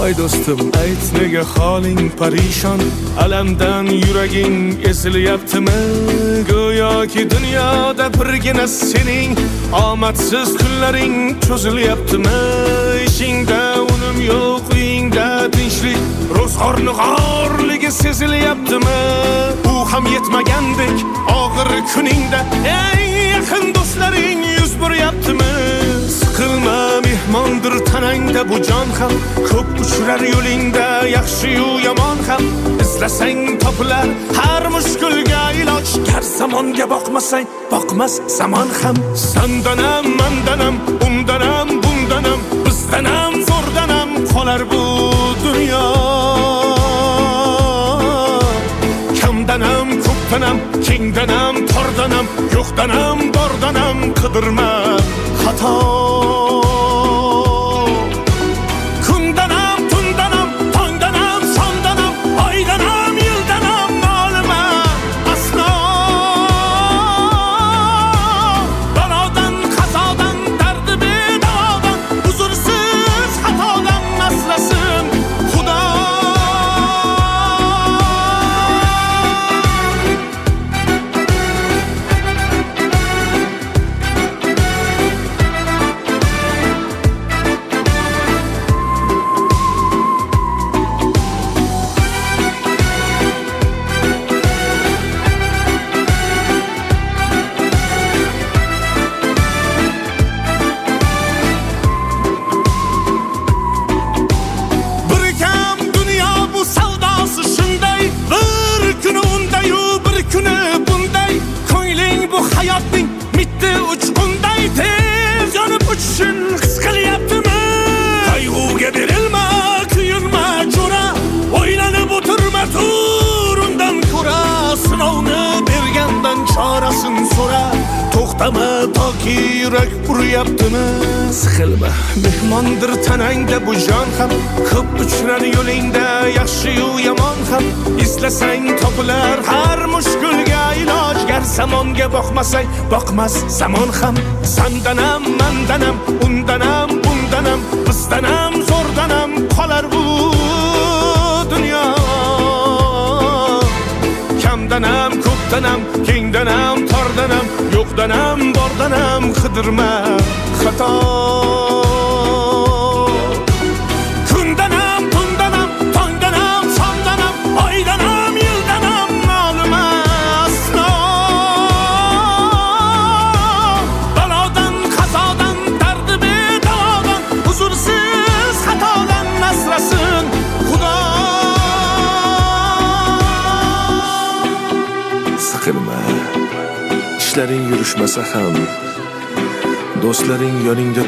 Voy do'stim, ayt nega holing parishon, alamdan yuraging ezilyaptimi? Go'yoki dunyoda birgina sening omadsiz kunlaring cho'zilyaptimi? Ishingda unum yo'q, uyingda tinchlik, ro'zg'orning g'orligi sezilyaptimi? Bu ham yetmagandek og'ir kuningda eng yaqin do'stlaring yuz buryaptimi? Siqilma, mehmondir tanangda bu jon ham, ko'p uchrar yo'lingda yaxshi-yu yomon ham. Izlasang topilar har mushkulga iloj, gar zamonga boqmasang boqmas zamon ham. Sandanam, mandanam, undanam, bundanam, bizdanam, zo'rdanam qolar bu dunyo. Kamdanam, ko'pdanam, kengdanam, tordanam, yo'qdanam, bordanam, qidirma xato. Hayotning mitti uchqunday tez yonib uchishun his qilyaptimi? Qayg'uga berilma, kuyinma jo'ra, o'ylanib o'tirma, tur undan ko'ra. Sinovni bergandan chorasin so'ra, to'xtama toki yurak uryaptimi? Siqilma, mehmondir tanangda bu jon ham, ko'p uchrar yo'lingda yaxshi-yu yomon ham. Izlasang topilar har mushkulga iloj, gar zamonga boqmasang boqmas zamon ham. Sandanam, mandanam, undanam, bundanam, bizdanam, zo'rdanam qolar bu dunyo. Kamdanam, ko'pdanam, kengdanam, tordanam, yo'qdanam, bordanam, qidirma xato. Kundanam, tundanam, tongdanam, sondanam, oydanam, yildanam, nolima aslo. Balodan, qazodan, dardi bedavodan, huzursiz xatodan asrasin Xudo. Siqilma, ishlaring yurishmasa ham, do'stlaring yoningda